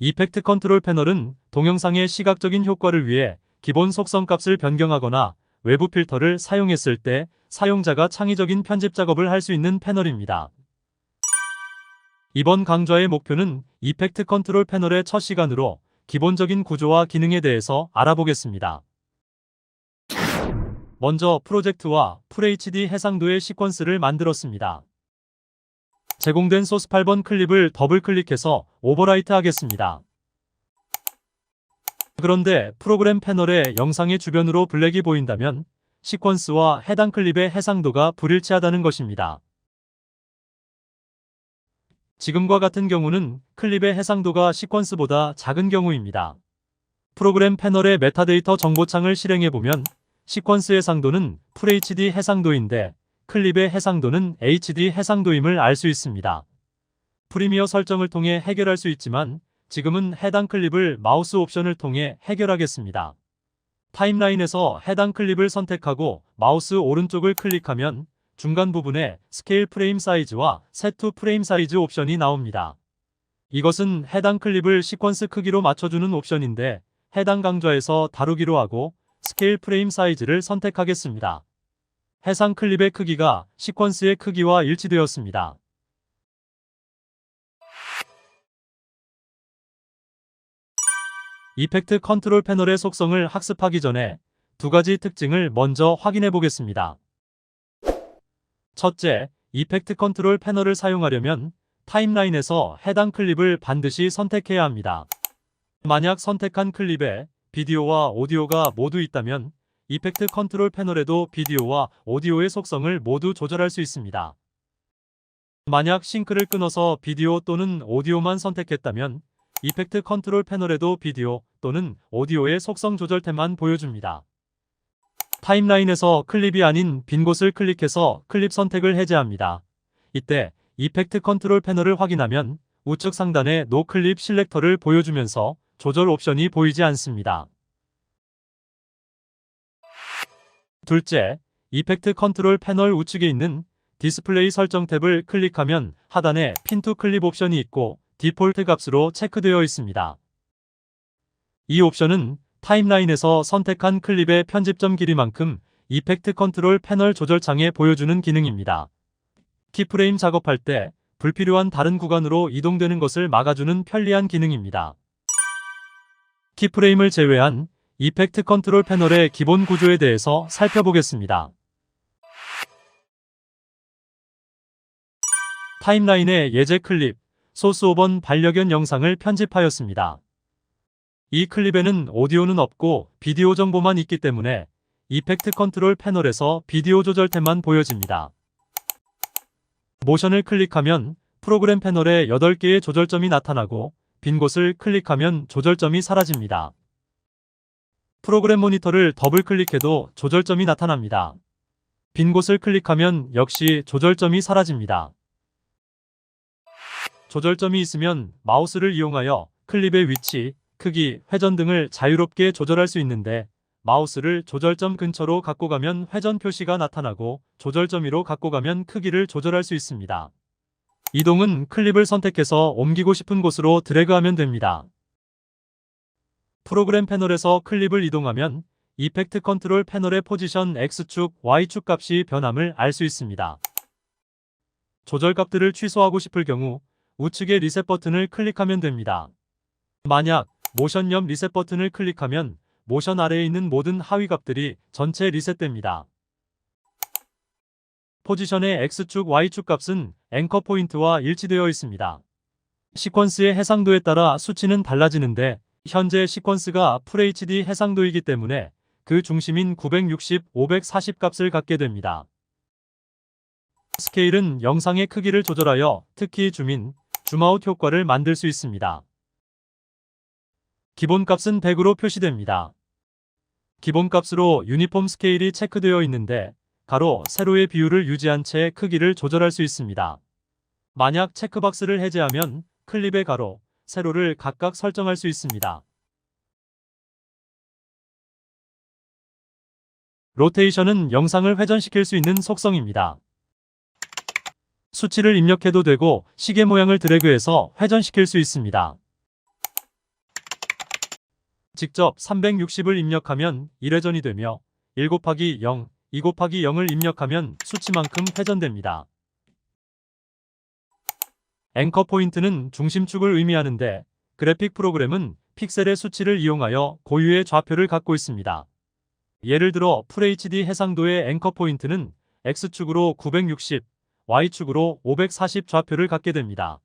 이펙트 컨트롤 패널은 동영상의 시각적인 효과를 위해 기본 속성 값을 변경하거나 외부 필터를 사용했을 때 사용자가 창의적인 편집 작업을 할 수 있는 패널입니다. 이번 강좌의 목표는 이펙트 컨트롤 패널의 첫 시간으로 기본적인 구조와 기능에 대해서 알아보겠습니다. 먼저 프로젝트와 FHD 해상도의 시퀀스를 만들었습니다. 제공된 소스 8번 클립을 더블 클릭해서 오버라이트 하겠습니다. 그런데 프로그램 패널에 영상의 주변으로 블랙이 보인다면 시퀀스와 해당 클립의 해상도가 불일치하다는 것입니다. 지금과 같은 경우는 클립의 해상도가 시퀀스보다 작은 경우입니다. 프로그램 패널의 메타데이터 정보창을 실행해보면 시퀀스 해상도는 FHD 해상도인데 클립의 해상도는 HD 해상도임을 알 수 있습니다. 프리미어 설정을 통해 해결할 수 있지만 지금은 해당 클립을 마우스 옵션을 통해 해결하겠습니다. 타임라인에서 해당 클립을 선택하고 마우스 오른쪽을 클릭하면 중간 부분에 스케일 프레임 사이즈와 세트 프레임 사이즈 옵션이 나옵니다. 이것은 해당 클립을 시퀀스 크기로 맞춰주는 옵션인데 해당 강좌에서 다루기로 하고 스케일 프레임 사이즈를 선택하겠습니다. 해상 클립의 크기가 시퀀스의 크기와 일치되었습니다. 이펙트 컨트롤 패널의 속성을 학습하기 전에 두 가지 특징을 먼저 확인해 보겠습니다. 첫째, 이펙트 컨트롤 패널을 사용하려면 타임라인에서 해당 클립을 반드시 선택해야 합니다. 만약 선택한 클립에 비디오와 오디오가 모두 있다면 이펙트 컨트롤 패널에도 비디오와 오디오의 속성을 모두 조절할 수 있습니다. 만약 싱크를 끊어서 비디오 또는 오디오만 선택했다면 이펙트 컨트롤 패널에도 비디오 또는 오디오의 속성 조절템만 보여줍니다. 타임라인에서 클립이 아닌 빈 곳을 클릭해서 클립 선택을 해제합니다. 이때 이펙트 컨트롤 패널을 확인하면 우측 상단에 노 클립 실렉터를 보여주면서 조절 옵션이 보이지 않습니다. 둘째, 이펙트 컨트롤 패널 우측에 있는 디스플레이 설정 탭을 클릭하면 하단에 핀 투 클립 옵션이 있고 디폴트 값으로 체크되어 있습니다. 이 옵션은 타임라인에서 선택한 클립의 편집점 길이만큼 이펙트 컨트롤 패널 조절창에 보여주는 기능입니다. 키프레임 작업할 때 불필요한 다른 구간으로 이동되는 것을 막아주는 편리한 기능입니다. 키프레임을 제외한 이펙트 컨트롤 패널의 기본 구조에 대해서 살펴보겠습니다. 타임라인에 예제 클립, 소스 5번 반려견 영상을 편집하였습니다. 이 클립에는 오디오는 없고 비디오 정보만 있기 때문에 이펙트 컨트롤 패널에서 비디오 조절템만 보여집니다. 모션을 클릭하면 프로그램 패널에 8개의 조절점이 나타나고 빈 곳을 클릭하면 조절점이 사라집니다. 프로그램 모니터를 더블 클릭해도 조절점이 나타납니다. 빈 곳을 클릭하면 역시 조절점이 사라집니다. 조절점이 있으면 마우스를 이용하여 클립의 위치, 크기, 회전 등을 자유롭게 조절할 수 있는데 마우스를 조절점 근처로 갖고 가면 회전 표시가 나타나고 조절점 위로 갖고 가면 크기를 조절할 수 있습니다. 이동은 클립을 선택해서 옮기고 싶은 곳으로 드래그하면 됩니다. 프로그램 패널에서 클립을 이동하면 이펙트 컨트롤 패널의 포지션 X축, Y축 값이 변함을 알 수 있습니다. 조절 값들을 취소하고 싶을 경우 우측의 리셋 버튼을 클릭하면 됩니다. 만약 모션 옆 리셋 버튼을 클릭하면 모션 아래에 있는 모든 하위 값들이 전체 리셋됩니다. 포지션의 X축, Y축 값은 앵커 포인트와 일치되어 있습니다. 시퀀스의 해상도에 따라 수치는 달라지는데 현재 시퀀스가 FHD 해상도이기 때문에 그 중심인 960, 540 값을 갖게 됩니다. 스케일은 영상의 크기를 조절하여 특히 줌인, 줌아웃 효과를 만들 수 있습니다. 기본값은 100으로 표시됩니다. 기본값으로 유니폼 스케일이 체크되어 있는데 가로, 세로의 비율을 유지한 채 크기를 조절할 수 있습니다. 만약 체크박스를 해제하면 클립의 가로, 세로를 각각 설정할 수 있습니다. 로테이션은 영상을 회전시킬 수 있는 속성입니다. 수치를 입력해도 되고 시계 모양을 드래그해서 회전시킬 수 있습니다. 직접 360을 입력하면 1회전이 되며 1 곱하기 0, 2 곱하기 0을 입력하면 수치만큼 회전됩니다. 앵커 포인트는 중심축을 의미하는데 그래픽 프로그램은 픽셀의 수치를 이용하여 고유의 좌표를 갖고 있습니다. 예를 들어 FHD 해상도의 앵커 포인트는 X축으로 960, Y축으로 540 좌표를 갖게 됩니다.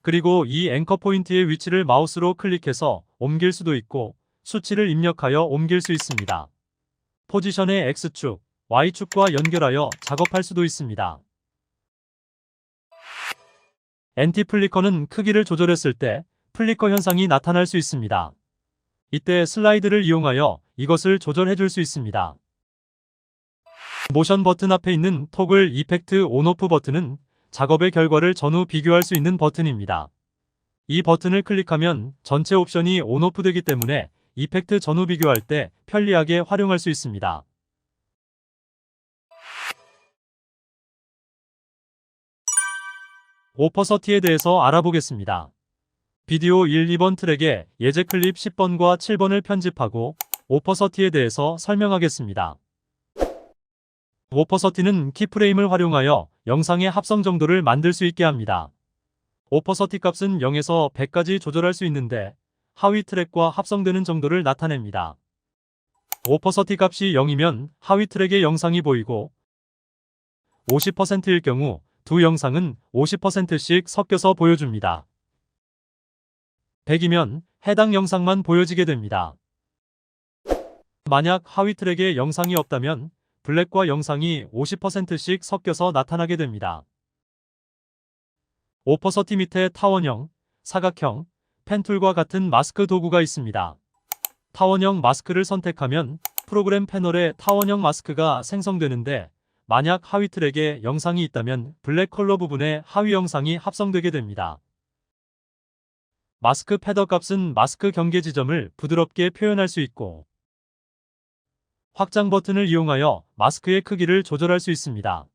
그리고 이 앵커 포인트의 위치를 마우스로 클릭해서 옮길 수도 있고 수치를 입력하여 옮길 수 있습니다. 포지션의 X축, Y축과 연결하여 작업할 수도 있습니다. 엔티 플리커는 크기를 조절했을 때 플리커 현상이 나타날 수 있습니다. 이때 슬라이드를 이용하여 이것을 조절해 줄 수 있습니다. 모션 버튼 앞에 있는 토글 이펙트 온오프 버튼은 작업의 결과를 전후 비교할 수 있는 버튼입니다. 이 버튼을 클릭하면 전체 옵션이 온오프 되기 때문에 이펙트 전후 비교할 때 편리하게 활용할 수 있습니다. 오퍼서티에 대해서 알아보겠습니다. 비디오 1, 2번 트랙에 예제 클립 10번과 7번을 편집하고 오퍼서티에 대해서 설명하겠습니다. 오퍼서티는 키프레임을 활용하여 영상의 합성 정도를 만들 수 있게 합니다. 오퍼서티 값은 0에서 100까지 조절할 수 있는데 하위 트랙과 합성되는 정도를 나타냅니다. 오퍼서티 값이 0이면 하위 트랙의 영상이 보이고 50%일 경우 두 영상은 50%씩 섞여서 보여줍니다. 100이면 해당 영상만 보여지게 됩니다. 만약 하위 트랙에 영상이 없다면 블랙과 영상이 50%씩 섞여서 나타나게 됩니다. 오퍼서티 밑에 타원형, 사각형, 펜툴과 같은 마스크 도구가 있습니다. 타원형 마스크를 선택하면 프로그램 패널에 타원형 마스크가 생성되는데 만약 하위 트랙에 영상이 있다면 블랙 컬러 부분에 하위 영상이 합성되게 됩니다. 마스크 패더 값은 마스크 경계 지점을 부드럽게 표현할 수 있고 확장 버튼을 이용하여 마스크의 크기를 조절할 수 있습니다.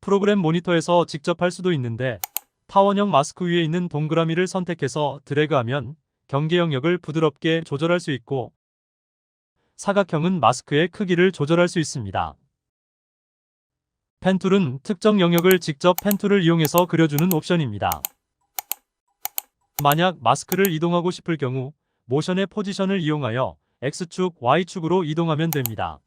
프로그램 모니터에서 직접 할 수도 있는데 타원형 마스크 위에 있는 동그라미를 선택해서 드래그하면 경계 영역을 부드럽게 조절할 수 있고 사각형은 마스크의 크기를 조절할 수 있습니다. 펜툴은 특정 영역을 직접 펜툴을 이용해서 그려주는 옵션입니다. 만약 마스크를 이동하고 싶을 경우 모션의 포지션을 이용하여 X축, Y축으로 이동하면 됩니다.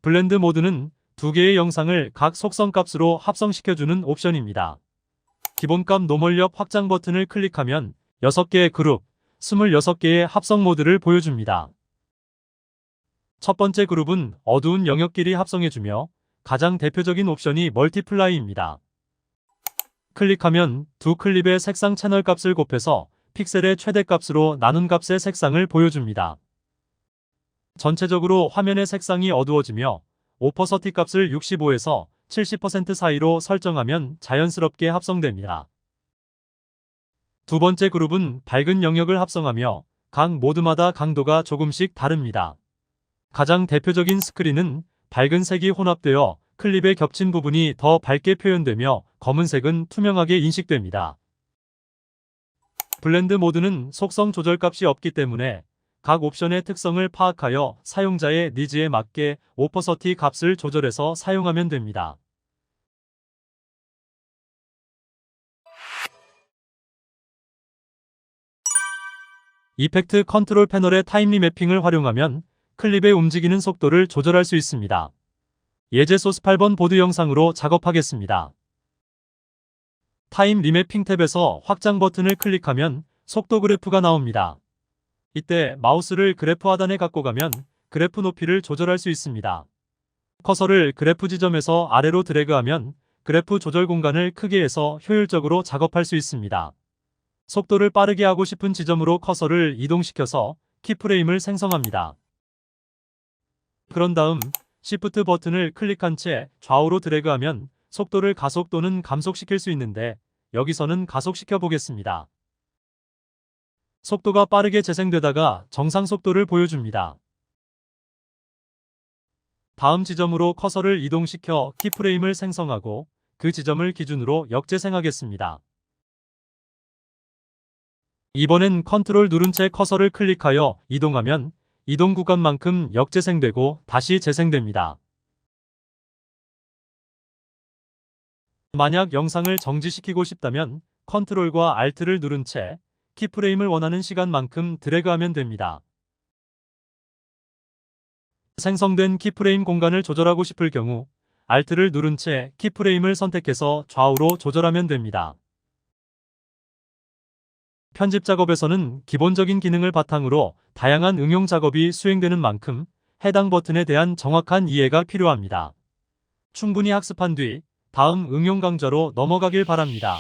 블렌드 모드는 두 개의 영상을 각 속성값으로 합성시켜주는 옵션입니다. 기본값 노멀력 확장 버튼을 클릭하면 6개의 그룹, 26개의 합성 모드를 보여줍니다. 첫 번째 그룹은 어두운 영역끼리 합성해주며 가장 대표적인 옵션이 멀티플라이입니다. 클릭하면 두 클립의 색상 채널 값을 곱해서 픽셀의 최대값으로 나눈 값의 색상을 보여줍니다. 전체적으로 화면의 색상이 어두워지며 오퍼서티 값을 65에서 70% 사이로 설정하면 자연스럽게 합성됩니다. 두 번째 그룹은 밝은 영역을 합성하며 각 모드마다 강도가 조금씩 다릅니다. 가장 대표적인 스크린은 밝은 색이 혼합되어 클립에 겹친 부분이 더 밝게 표현되며 검은색은 투명하게 인식됩니다. 블렌드 모드는 속성 조절 값이 없기 때문에 각 옵션의 특성을 파악하여 사용자의 니즈에 맞게 오퍼서티 값을 조절해서 사용하면 됩니다. 이펙트 컨트롤 패널의 타임리 매핑을 활용하면 클립의 움직이는 속도를 조절할 수 있습니다. 예제 소스 8번 보드 영상으로 작업하겠습니다. 타임 리매핑 탭에서 확장 버튼을 클릭하면 속도 그래프가 나옵니다. 이때 마우스를 그래프 하단에 갖고 가면 그래프 높이를 조절할 수 있습니다. 커서를 그래프 지점에서 아래로 드래그하면 그래프 조절 공간을 크게 해서 효율적으로 작업할 수 있습니다. 속도를 빠르게 하고 싶은 지점으로 커서를 이동시켜서 키프레임을 생성합니다. 그런 다음 Shift 버튼을 클릭한 채 좌우로 드래그하면 속도를 가속 또는 감속시킬 수 있는데 여기서는 가속시켜 보겠습니다. 속도가 빠르게 재생되다가 정상 속도를 보여줍니다. 다음 지점으로 커서를 이동시켜 키프레임을 생성하고 그 지점을 기준으로 역재생하겠습니다. 이번엔 컨트롤 누른 채 커서를 클릭하여 이동하면 이동 구간만큼 역재생되고 다시 재생됩니다. 만약 영상을 정지시키고 싶다면 컨트롤과 알트를 누른 채 키프레임을 원하는 시간만큼 드래그하면 됩니다. 생성된 키프레임 공간을 조절하고 싶을 경우 알트를 누른 채 키프레임을 선택해서 좌우로 조절하면 됩니다. 편집 작업에서는 기본적인 기능을 바탕으로 다양한 응용 작업이 수행되는 만큼 해당 버튼에 대한 정확한 이해가 필요합니다. 충분히 학습한 뒤 다음 응용 강좌로 넘어가길 바랍니다.